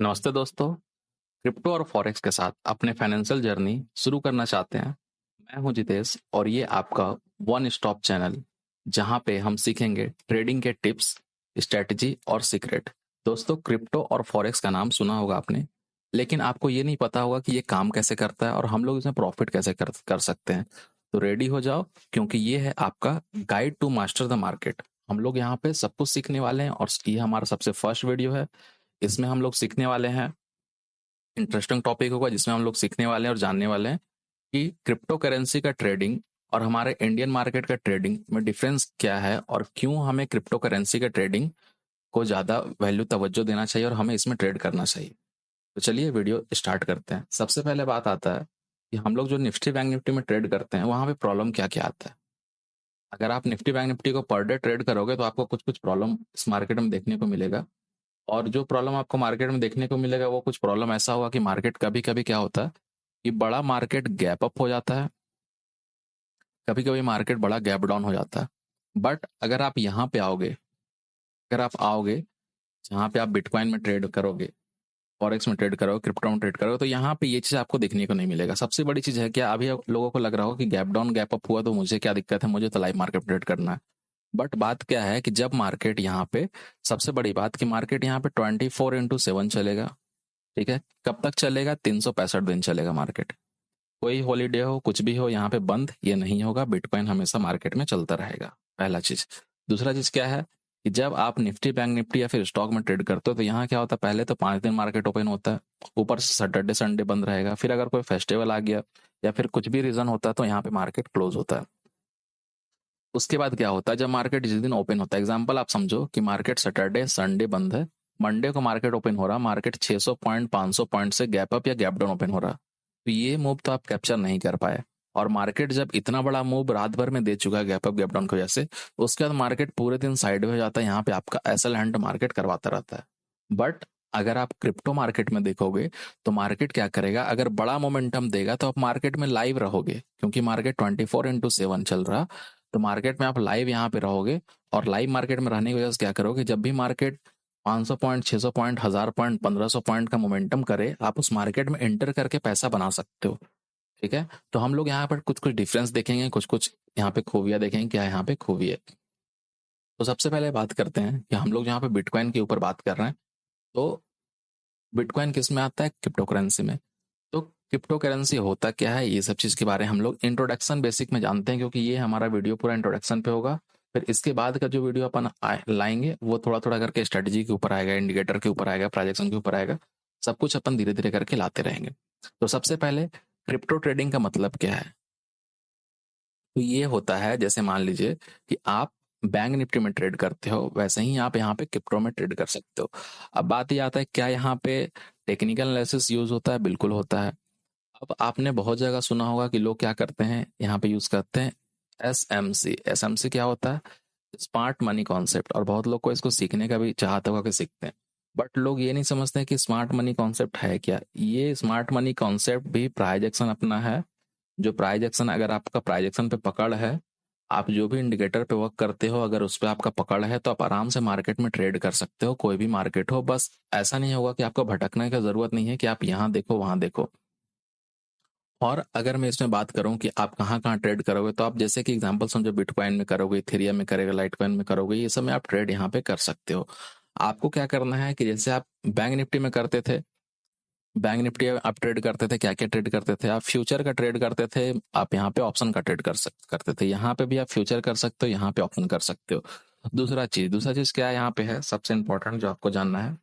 नमस्ते दोस्तों। क्रिप्टो और फॉरेक्स के साथ अपने फाइनेंशियल जर्नी शुरू करना चाहते हैं। मैं हूं जितेश और ये आपका वन स्टॉप चैनल जहां पे हम सीखेंगे ट्रेडिंग के टिप्स, स्ट्रेटजी और सीक्रेट। दोस्तों, क्रिप्टो और फॉरेक्स का नाम सुना होगा आपने, लेकिन आपको ये नहीं पता होगा कि ये काम कैसे करता है और हम लोग इसमें प्रॉफिट कैसे कर सकते हैं। तो रेडी हो जाओ, क्योंकि ये है आपका guide to master the market. हम लोग यहाँ पे सब कुछ सीखने वाले हैं और ये हमारा सबसे फर्स्ट वीडियो है। इसमें हम लोग सीखने वाले हैं, इंटरेस्टिंग टॉपिक होगा जिसमें हम लोग सीखने वाले हैं और जानने वाले हैं कि क्रिप्टो करेंसी का ट्रेडिंग और हमारे इंडियन मार्केट का ट्रेडिंग में डिफरेंस क्या है और क्यों हमें क्रिप्टो करेंसी का ट्रेडिंग को ज़्यादा वैल्यू तवज्जो देना चाहिए और हमें इसमें ट्रेड करना चाहिए। तो चलिए वीडियो स्टार्ट करते हैं। सबसे पहले बात आता है कि हम लोग जो निफ्टी बैंक निफ्टी में ट्रेड करते हैं वहाँ पे प्रॉब्लम क्या क्या आता है। अगर आप निफ्टी बैंक निफ्टी को पर डे ट्रेड करोगे तो आपको कुछ कुछ प्रॉब्लम इस मार्केट में देखने को मिलेगा। और जो प्रॉब्लम आपको मार्केट में देखने को मिलेगा वो कुछ प्रॉब्लम ऐसा होगा कि मार्केट कभी कभी क्या होता है कि बड़ा मार्केट गैप अप हो जाता है, कभी कभी मार्केट बड़ा गैप डाउन हो जाता है। बट अगर आप यहाँ पे आओगे, अगर आप आओगे जहाँ पे आप बिटकॉइन में ट्रेड करोगे, फॉरेक्स में ट्रेड करोगे, क्रिप्टो में ट्रेड करोगे, तो यहाँ पे ये चीज़ आपको देखने को नहीं मिलेगा। सबसे बड़ी चीज़ है क्या, अभी लोगों को लग रहा हो कि गैप डाउन गैप अप हुआ तो मुझे क्या दिक्कत है, मुझे तो लाइव मार्केट ट्रेड करना है। बट बात क्या है कि जब मार्केट यहाँ पे, सबसे बड़ी बात कि मार्केट यहाँ पे 24/7 चलेगा। ठीक है, कब तक चलेगा? 365 दिन चलेगा मार्केट। कोई हॉलीडे हो, कुछ भी हो, यहाँ पे बंद ये नहीं होगा। बिटकॉइन हमेशा मार्केट में चलता रहेगा, पहला चीज। दूसरा चीज क्या है कि जब आप निफ्टी बैंक निफ्टी या फिर स्टॉक में ट्रेड करते हो तो यहाँ क्या होता है, पहले तो 5 दिन मार्केट ओपन होता है, ऊपर से सैटरडे संडे बंद रहेगा। फिर अगर कोई फेस्टिवल आ गया या फिर कुछ भी रीजन होता है तो यहाँ पे मार्केट क्लोज होता है। उसके बाद क्या होता है, जब मार्केट जिस दिन ओपन होता है, एग्जांपल आप समझो कि मार्केट सैटरडे संडे बंद है, मंडे को मार्केट ओपन हो रहा, मार्केट 600 पॉइंट 500 पॉइंट से गैप अप या गैप डाउन ओपन हो रहा, तो ये मूव तो आप कैप्चर नहीं कर पाए। और मार्केट जब इतना बड़ा मूव रात भर में दे चुका है गैप अप गैप डाउन की वजह से, उसके बाद मार्केट पूरे दिन साइड में हो जाता है। यहाँ पे आपका एसएल हैंड मार्केट करवाता रहता है। बट अगर आप क्रिप्टो मार्केट में देखोगे तो मार्केट क्या करेगा, अगर बड़ा मोमेंटम देगा तो आप मार्केट में लाइव रहोगे, क्योंकि मार्केट 24/7 चल रहा। तो मार्केट में आप लाइव यहाँ पे रहोगे और लाइव मार्केट में रहने की वजह से क्या करोगे, जब भी market 500 point 600 point 1000 point 1500 point का मोमेंटम करे, आप उस मार्केट में एंटर करके पैसा बना सकते हो। ठीक है, तो हम लोग यहाँ पर कुछ कुछ डिफरेंस देखेंगे, कुछ कुछ यहाँ पे खूबियां देखेंगे, क्या यहाँ पे खूबी है। तो सबसे पहले बात करते हैं कि हम लोग यहाँ पे बिटकॉइन के ऊपर बात कर रहे हैं। तो बिटकॉइन किस में आता है? क्रिप्टो करेंसी में। तो क्रिप्टो करेंसी होता क्या है, ये सब चीज़ के बारे में हम लोग इंट्रोडक्शन बेसिक में जानते हैं, क्योंकि ये हमारा वीडियो पूरा इंट्रोडक्शन पे होगा। फिर इसके बाद का जो वीडियो अपन लाएंगे वो थोड़ा थोड़ा करके स्ट्रेटजी के ऊपर आएगा, इंडिकेटर के ऊपर आएगा, प्रोजेक्शन के ऊपर आएगा। सब कुछ अपन धीरे धीरे करके लाते रहेंगे। तो सबसे पहले क्रिप्टो ट्रेडिंग का मतलब क्या है? तो ये होता है, जैसे मान लीजिए कि आप बैंक निफ्टी में ट्रेड करते हो, वैसे ही आप यहाँ पे क्रिप्टो में ट्रेड कर सकते हो। अब बात ये आता है, क्या यहाँ पे टेक्निकल एनालिसिस यूज होता है? बिल्कुल होता है। अब आपने बहुत जगह सुना होगा कि लोग क्या करते हैं, यहाँ पे यूज करते हैं एसएमसी। एसएमसी क्या होता है? Smart money concept. और बहुत लोग को इसको सीखने का भी चाहता होगा कि सीखते हैं, बट लोग ये नहीं समझते हैं कि स्मार्ट मनी कॉन्सेप्ट है क्या। ये स्मार्ट मनी कॉन्सेप्ट भी प्राइज एक्शन अपना है। जो प्राइज एक्शन, अगर आपका प्राइज एक्शन पे पकड़ है, आप जो भी इंडिकेटर पे वर्क करते हो, अगर उस पर आपका पकड़ है तो आप आराम से मार्केट में ट्रेड कर सकते हो, कोई भी मार्केट हो। बस ऐसा नहीं होगा कि आपको भटकने की जरूरत नहीं है कि आप यहाँ देखो वहां देखो। और अगर मैं इसमें बात करूं कि आप कहाँ कहाँ ट्रेड करोगे, तो आप जैसे कि एग्जांपल समझो, बिटकॉइन में करोगे, इथेरियम में करेगा, लाइटकॉइन में करोगे, ये सब में आप ट्रेड यहाँ पे कर सकते हो। आपको क्या करना है कि जैसे आप बैंक निफ्टी में करते थे, बैंक निफ्टी आप ट्रेड करते थे, क्या क्या ट्रेड करते थे? आप फ्यूचर का ट्रेड करते थे, आप यहाँ पे ऑप्शन का ट्रेड करते थे। यहाँ पे भी आप फ्यूचर कर सकते हो, यहाँ पे ऑप्शन कर सकते हो। दूसरा चीज क्या है यहाँ पे है, सबसे इंपॉर्टेंट जो आपको जानना है,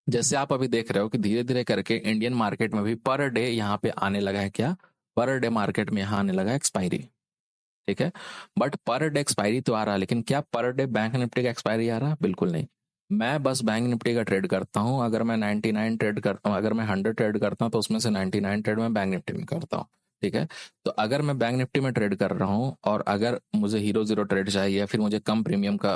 जैसे आप अभी देख रहे हो कि धीरे धीरे करके इंडियन मार्केट में भी पर डे यहाँ पे आने लगा है क्या, पर डे मार्केट में यहाँ आने लगा है एक्सपायरी। ठीक है, बट पर डे एक्सपायरी तो आ रहा है, लेकिन क्या पर डे बैंक निफ्टी का एक्सपायरी आ रहा है? बिल्कुल नहीं। मैं बस बैंक निफ्टी का ट्रेड करता हूँ। अगर मैं 99 ट्रेड करता हूँ, अगर मैं 100 ट्रेड करता हूँ, तो उसमें से 99 ट्रेड मैं बैंक निफ्टी में करता हूँ। ठीक है, तो अगर मैं बैंक निफ्टी में ट्रेड कर रहा हूँ और अगर मुझे हीरो जीरो ट्रेड चाहिए या फिर मुझे कम प्रीमियम का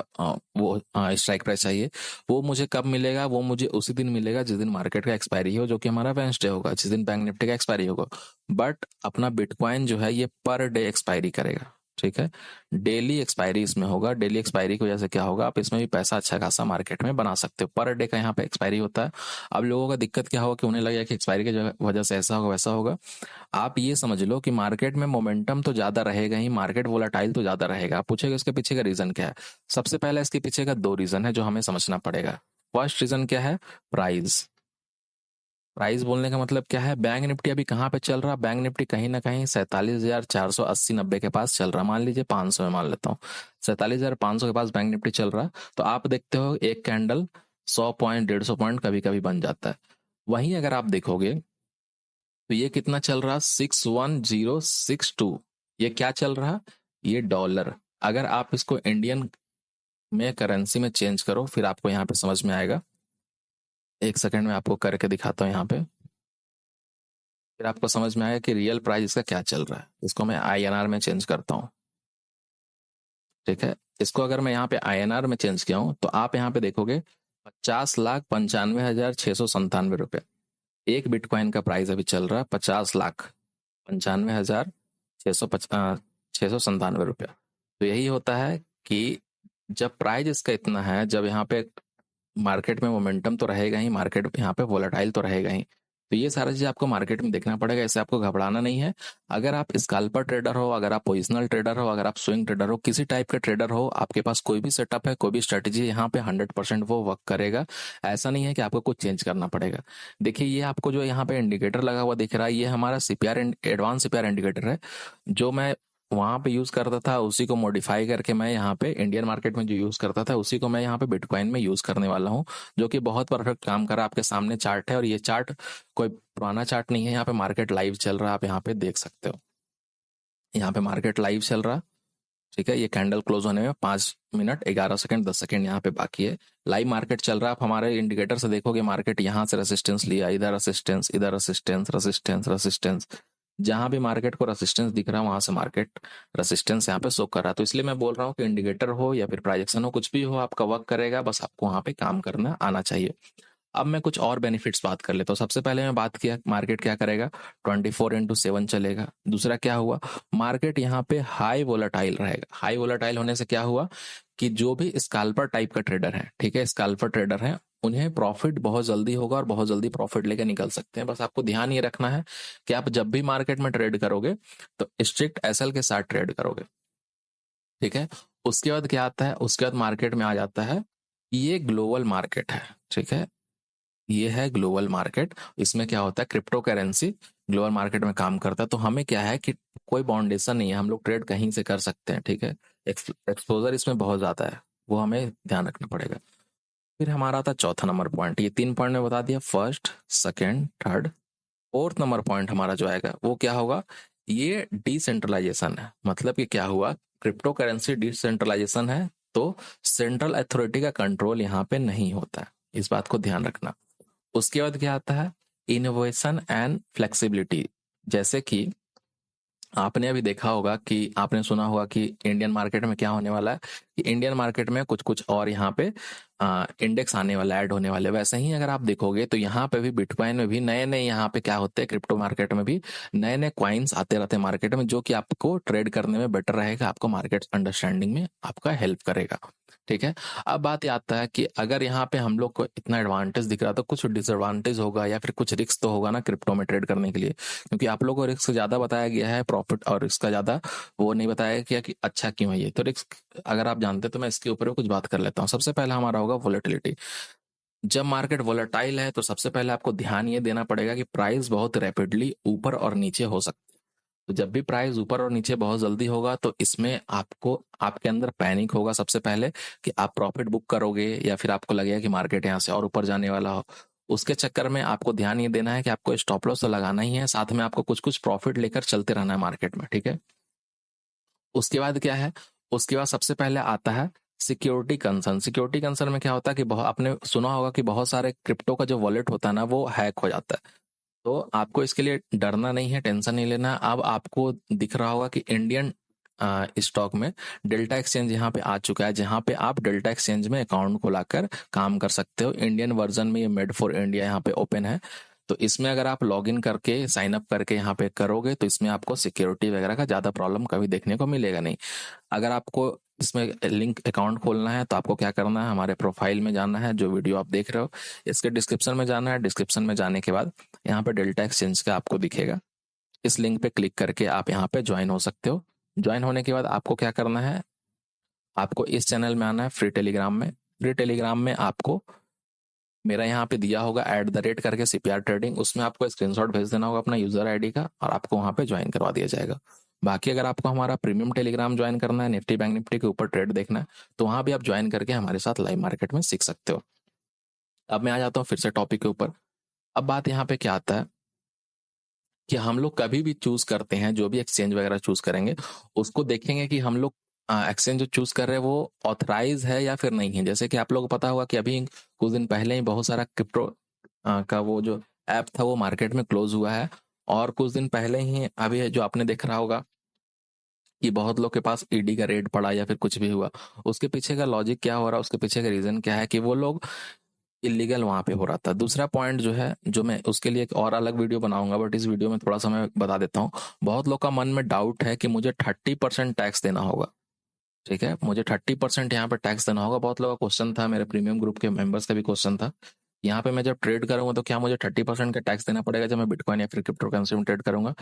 वो स्ट्राइक प्राइस चाहिए, वो मुझे कब मिलेगा? वो मुझे उसी दिन मिलेगा जिस दिन मार्केट का एक्सपायरी हो, जो कि हमारा वेंसडे होगा, जिस दिन बैंक निफ्टी का एक्सपायरी होगा। बट अपना बिटकॉइन जो है ये पर डे एक्सपायरी करेगा। ठीक है। डेली एक्सपायरी इसमें होगा। डेली एक्सपायरी की वजह से क्या होगा, आप इसमें भी पैसा अच्छा खासा मार्केट में बना सकते हो। पर डे का यहाँ पे एक्सपायरी होता है। अब लोगों का दिक्कत क्या होगा कि उन्हें लगेगा कि एक्सपायरी की वजह से ऐसा होगा वैसा होगा। आप ये समझ लो कि मार्केट में मोमेंटम तो ज्यादा रहेगा ही, मार्केट वोलाटाइल तो ज्यादा रहेगा। आप पूछेगा इसके पीछे का रीजन क्या है। सबसे पहले इसके पीछे का दो रीजन है जो हमें समझना पड़ेगा। फर्स्ट रीजन क्या है, प्राइस। प्राइस बोलने का मतलब क्या है, बैंक निफ्टी अभी कहाँ पे चल रहा है, बैंक निफ्टी कहीं ना कहीं 47,480-90 के पास चल रहा है। मान लीजिए 500 में मान लेता हूँ, 47,500 के पास बैंक निफ्टी चल रहा है। तो आप देखते हो एक कैंडल 100 पॉइंट 150 पॉइंट कभी कभी बन जाता है। वहीं अगर आप देखोगे तो ये कितना चल रहा, 61062। ये क्या चल रहा, ये डॉलर। अगर आप इसको इंडियन में करेंसी में चेंज करो फिर आपको यहाँ पे समझ में आएगा। एक सेकंड में आपको करके दिखाता हूँ यहाँ पे, फिर आपको समझ में आएगा कि रियल प्राइस इसका क्या चल रहा है। इसको मैं आईएनआर में चेंज करता हूँ, ठीक है। इसको अगर मैं यहाँ पे आईएनआर में चेंज किया हूँ तो आप यहाँ पे देखोगे 50,95,697 रुपये एक बिटकॉइन का प्राइस अभी चल रहा है। 50,95,697 रुपया। तो यही होता है कि जब प्राइस इसका इतना है, जब यहाँ पे मार्केट में मोमेंटम तो रहेगा ही, मार्केट यहाँ पे वोलेटाइल तो रहेगा ही। तो ये सारा चीज आपको मार्केट में देखना पड़ेगा, इससे आपको घबराना नहीं है। अगर आप स्कैल्पर ट्रेडर हो, अगर आप पोजिशनल ट्रेडर हो, अगर आप स्विंग ट्रेडर हो, किसी टाइप के ट्रेडर हो, आपके पास कोई भी सेटअप है, कोई भी स्ट्रेटेजी, यहाँ पे 100% वो वर्क करेगा। ऐसा नहीं है कि आपको कुछ चेंज करना पड़ेगा। देखिए ये आपको जो यहाँ पे इंडिकेटर लगा हुआ दिख रहा है, ये हमारा सीपीआर, एडवांस सीपीआर इंडिकेटर है। जो मैं वहां पे यूज करता था उसी को मॉडिफाई करके मैं यहाँ पे इंडियन मार्केट में जो यूज करता था उसी को मैं यहाँ पे बिटकॉइन में यूज करने वाला हूँ, जो कि बहुत परफेक्ट काम कर रहा है। आपके सामने चार्ट है और ये चार्ट कोई पुराना चार्ट नहीं है, यहाँ पे मार्केट लाइव चल रहा है, आप यहाँ पे देख सकते हो। यहाँ पे मार्केट लाइव चल रहा है, ठीक है। ये कैंडल क्लोज होने में 5 मिनट 11 सेकंड 10 सेकंड यहाँ पे बाकी है। लाइव मार्केट चल रहा है। आप हमारे इंडिकेटर से देखोगे मार्केट यहाँ से रेसिस्टेंस लिया, इधर रेसिस्टेंस, इधर रेसिस्टेंस, रेसिस्टेंस, रेसिस्टेंस। जहां भी मार्केट को रेसिस्टेंस दिख रहा है वहां से मार्केट रेसिस्टेंस यहाँ पे शो कर रहा है। तो इसलिए मैं बोल रहा हूँ कि इंडिकेटर हो या फिर प्राइजेक्शन हो, कुछ भी हो, आपका वर्क करेगा, बस आपको वहां पे काम करना आना चाहिए। अब मैं कुछ और बेनिफिट्स बात कर लेता हूँ। सबसे पहले मैं बात किया मार्केट क्या करेगा, 24x7 चलेगा। दूसरा क्या हुआ, मार्केट यहाँ पे हाई वोलाटाइल रहेगा। हाई वोलाटाइल होने से क्या हुआ कि जो भी स्कैल्पर टाइप का ट्रेडर है, ठीक है, स्कैल्पर ट्रेडर है, उन्हें प्रॉफिट बहुत जल्दी होगा और बहुत जल्दी प्रॉफिट लेके निकल सकते हैं। बस आपको ध्यान ये रखना है कि आप जब भी मार्केट में ट्रेड करोगे तो स्ट्रिक्ट एसएल के साथ ट्रेड करोगे, ठीक है। उसके बाद क्या आता है, उसके बाद मार्केट में आ जाता है, ये ग्लोबल मार्केट है, ठीक है। ये है ग्लोबल मार्केट। इसमें क्या होता है, क्रिप्टो करेंसी ग्लोबल मार्केट में काम करता है। तो हमें क्या है कि कोई बाउंडेशन नहीं है, हम लोग ट्रेड कहीं से कर सकते हैं, ठीक है। एक्सपोजर इसमें बहुत ज्यादा है, वो हमें ध्यान रखना पड़ेगा। फिर हमारा आता है चौथा नंबर पॉइंट। ये 3 पॉइंट में बता दिया, first, second, third. Fourth number point हमारा जो आएगा वो क्या होगा, ये डिसेंट्रलाइजेशन है। मतलब कि क्या हुआ, क्रिप्टो करेंसी डिसेंट्रलाइजेशन है तो सेंट्रल अथॉरिटी का कंट्रोल यहाँ पे नहीं होता है, इस बात को ध्यान रखना। उसके बाद क्या आता है, इनोवेशन एंड फ्लेक्सिबिलिटी। जैसे कि आपने अभी देखा होगा कि आपने सुना होगा कि इंडियन मार्केट में क्या होने वाला है, कि इंडियन मार्केट में कुछ कुछ और यहाँ पे इंडेक्स आने वाला, ऐड होने वाले। वैसे ही अगर आप देखोगे तो यहाँ पे भी बिटकॉइन में भी नए नए यहाँ पे क्या होते हैं, क्रिप्टो मार्केट में भी नए नए क्वाइंस आते रहते हैं मार्केट में, जो कि आपको ट्रेड करने में बेटर रहेगा, आपको मार्केट अंडरस्टैंडिंग में आपका हेल्प करेगा, ठीक है। अब बात ये आता है कि अगर यहाँ पे हम लोग को इतना एडवांटेज दिख रहा तो कुछ डिसएडवांटेज होगा या फिर कुछ रिस्क तो होगा ना क्रिप्टो में ट्रेड करने के लिए, क्योंकि आप लोगों को रिस्क ज्यादा बताया गया है, प्रॉफिट और रिस्क का ज्यादा वो नहीं बताया गया कि अच्छा क्यों है ये। तो रिस्क अगर आप जानते तो मैं इसके ऊपर भी कुछ बात कर लेता हूँ। सबसे पहला हमारा होगा वोलेटिलिटी। जब मार्केट वोलेटाइल है तो सबसे पहले आपको ध्यान ये देना पड़ेगा कि प्राइस बहुत रैपिडली ऊपर और नीचे हो सकती है। तो जब भी प्राइस ऊपर और नीचे बहुत जल्दी होगा तो इसमें आपको, आपके अंदर पैनिक होगा सबसे पहले कि आप प्रॉफिट बुक करोगे या फिर आपको लगेगा कि मार्केट यहाँ से और ऊपर जाने वाला हो। उसके चक्कर में आपको ध्यान ये देना है कि आपको स्टॉप लॉस तो लगाना ही है, साथ में आपको कुछ कुछ प्रॉफिट लेकर चलते रहना है मार्केट में, ठीक है। उसके बाद क्या है, उसके बाद सबसे पहले आता है सिक्योरिटी कंसर्न। सिक्योरिटी कंसर्न में क्या होता है कि बहुत आपने सुना होगा कि बहुत सारे क्रिप्टो का जो वॉलेट होता है ना वो हैक हो जाता है। तो आपको इसके लिए डरना नहीं है, टेंशन नहीं लेना। अब आपको दिख रहा होगा कि इंडियन स्टॉक में डेल्टा एक्सचेंज यहाँ पे आ चुका है, जहाँ पे आप डेल्टा एक्सचेंज में अकाउंट खोलाकर काम कर सकते हो। इंडियन वर्जन में ये मेड फॉर इंडिया यहाँ पे ओपन है। तो इसमें अगर आप लॉगिन करके साइन अप करके यहाँ पे करोगे तो इसमें आपको सिक्योरिटी वगैरह का ज़्यादा प्रॉब्लम कभी देखने को मिलेगा नहीं। अगर आपको इसमें लिंक अकाउंट खोलना है तो आपको क्या करना है, हमारे प्रोफाइल में जाना है, जो वीडियो आप देख रहे हो इसके डिस्क्रिप्शन में जाना है। डिस्क्रिप्शन में जाने के बाद यहाँ पे डेल्टा एक्सचेंज का आपको दिखेगा, इस लिंक पे क्लिक करके आप यहाँ पे ज्वाइन हो सकते हो। ज्वाइन होने के बाद आपको क्या करना है, आपको इस चैनल में आना है फ्री टेलीग्राम में। फ्री टेलीग्राम में आपको मेरा यहाँ पे दिया होगा @ करके सीपीआर ट्रेडिंग, उसमें आपको स्क्रीनशॉट भेज देना होगा अपना यूजर आईडी का और आपको वहाँ पे ज्वाइन करवा दिया जाएगा। बाकी अगर आपको हमारा प्रीमियम टेलीग्राम ज्वाइन करना है, निफ्टी बैंक निफ्टी के ऊपर ट्रेड देखना है, तो वहाँ भी आप ज्वाइन करके हमारे साथ लाइव मार्केट में सीख सकते हो। अब मैं आ जाता हूँ फिर से टॉपिक के ऊपर। अब बात यहाँ पे क्या आता है कि हम लोग कभी भी चूज करते हैं, जो भी एक्सचेंज वगैरह चूज करेंगे उसको देखेंगे कि हम लोग एक्सचेंज जो चूज कर रहे हैं वो ऑथराइज है या फिर नहीं है। जैसे कि आप लोगों को पता होगा कि अभी कुछ दिन पहले ही बहुत सारा क्रिप्टो का वो जो ऐप था वो मार्केट में क्लोज हुआ है, और कुछ दिन पहले ही अभी जो आपने देख रहा होगा कि बहुत लोग के पास ईडी का रेड पड़ा या फिर कुछ भी हुआ। उसके पीछे का लॉजिक क्या हो रहा है, उसके पीछे का रीजन क्या है कि वो लोग इलीगल वहां पे हो रहा था। दूसरा पॉइंट जो है, जो मैं उसके लिए एक और अलग वीडियो बनाऊंगा, बट इस वीडियो में थोड़ा सा मैं बता देता हूँ। बहुत लोग का मन में डाउट है कि मुझे 30% टैक्स देना होगा। ठीक है, मुझे 30% यहाँ पे टैक्स देना होगा। बहुत लोगों का क्वेश्चन था, मेरे प्रीमियम ग्रुप के मेंबर्स का भी क्वेश्चन था, यहाँ पे मैं जब ट्रेड करूंगा तो क्या मुझे 30% का टैक्स देना पड़ेगा जब मैं बिटकॉइन या फिर क्रिप्टो करेंसी में ट्रेड करूंगा।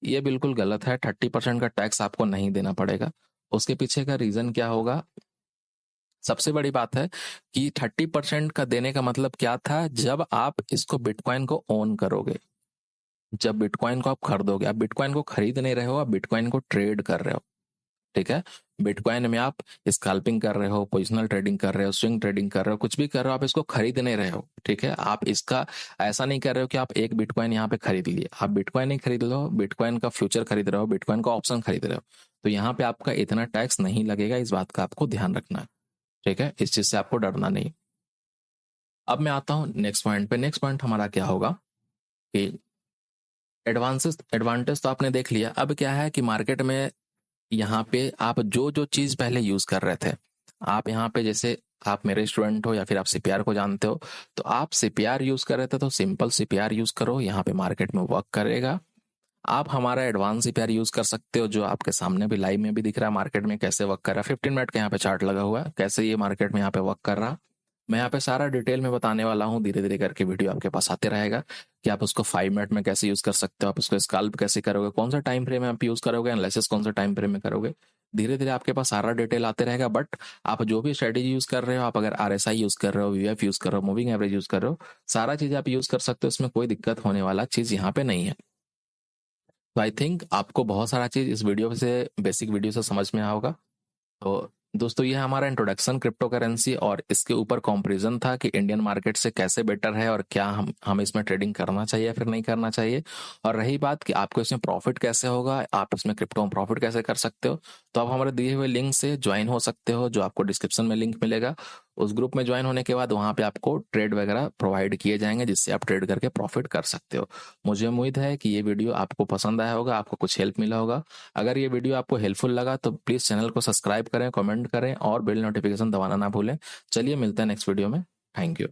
ये बिल्कुल गलत है, 30% का टैक्स आपको नहीं देना पड़ेगा। उसके पीछे का रीजन क्या होगा, सबसे बड़ी बात है कि 30% का देने का मतलब क्या था, जब आप इसको बिटकॉइन को ओन करोगे, जब बिटकॉइन को आप खरीदोगे। आप बिटकॉइन को खरीद नहीं रहे हो, आप बिटकॉइन को ट्रेड कर रहे हो। ठीक है, बिटकॉइन में आप स्कैल्पिंग कर रहे हो, पोजिशनल ट्रेडिंग कर रहे हो, स्विंग ट्रेडिंग कर रहे हो, कुछ भी कर रहे हो, आप इसको खरीद नहीं रहे हो। ठीक है, आप इसका ऐसा नहीं कर रहे हो कि आप एक बिटकॉइन यहाँ पे खरीद लिए। आप बिटकॉइन नहीं खरीद रहे हो, बिटकॉइन का फ्यूचर खरीद रहे हो, बिटकॉइन का ऑप्शन खरीद रहे हो। तो यहाँ पे आपका इतना टैक्स नहीं लगेगा, इस बात का आपको ध्यान रखना है। ठीक है, इस चीज से आपको डरना नहीं। अब मैं आता हूँ नेक्स्ट पॉइंट पे। नेक्स्ट पॉइंट हमारा क्या होगा कि एडवांसेस एडवांटेज तो आपने देख लिया। अब क्या है कि मार्केट में यहाँ पे आप जो जो चीज पहले यूज कर रहे थे, आप यहाँ पे जैसे आप मेरे स्टूडेंट हो या फिर आप सीपीआर को जानते हो, तो आप सीपीआर यूज कर रहे थे तो सिंपल सीपीआर यूज करो, यहाँ पे मार्केट में वर्क करेगा। आप हमारा एडवांस सीपीआर यूज कर सकते हो, जो आपके सामने भी लाइव में भी दिख रहा है मार्केट में कैसे वर्क कर रहा है। 15 मिनट का यहाँ पे चार्ट लगा हुआ है, कैसे ये मार्केट में यहाँ पे वर्क कर रहा है। मैं यहाँ पे सारा डिटेल में बताने वाला हूँ, धीरे धीरे करके वीडियो आपके पास आते रहेगा कि आप उसको 5 मिनट में कैसे यूज कर सकते हो, आप उसको स्कैल्प कैसे करोगे, कौन सा टाइम फ्रेम में आप यूज करोगे, एनालिसिस कौन सा टाइम फ्रेम में करोगे। धीरे धीरे आपके पास सारा डिटेल आते रहेगा। बट आप जो भी स्ट्रेटेजी यूज कर रहे हो, आप अगर आरएसआई यूज कर रहे हो, वीएफ यूज कर रहे हो, मूविंग एवरेज यूज कर रहे हो, सारा चीज आप यूज कर सकते हो, इसमें कोई दिक्कत होने वाला चीज यहाँ पे नहीं है। तो आई थिंक आपको बहुत सारा चीज इस वीडियो से, बेसिक वीडियो से समझ में आया होगा। तो दोस्तों ये हमारा इंट्रोडक्शन क्रिप्टो करेंसी, और इसके ऊपर कंपैरिजन था कि इंडियन मार्केट से कैसे बेटर है और क्या हम इसमें ट्रेडिंग करना चाहिए या फिर नहीं करना चाहिए। और रही बात कि आपको इसमें प्रॉफिट कैसे होगा, आप इसमें क्रिप्टो में प्रॉफिट कैसे कर सकते हो, तो आप हमारे दिए हुए लिंक से ज्वाइन हो सकते हो, जो आपको डिस्क्रिप्शन में लिंक मिलेगा। उस ग्रुप में ज्वाइन होने के बाद वहां पे आपको ट्रेड वगैरह प्रोवाइड किए जाएंगे, जिससे आप ट्रेड करके प्रॉफिट कर सकते हो। मुझे उम्मीद है कि ये वीडियो आपको पसंद आया होगा, आपको कुछ हेल्प मिला होगा। अगर ये वीडियो आपको हेल्पफुल लगा तो प्लीज़ चैनल को सब्सक्राइब करें, कमेंट करें और बेल नोटिफिकेशन दबाना ना भूलें। चलिए मिलते हैं नेक्स्ट वीडियो में। Thank you.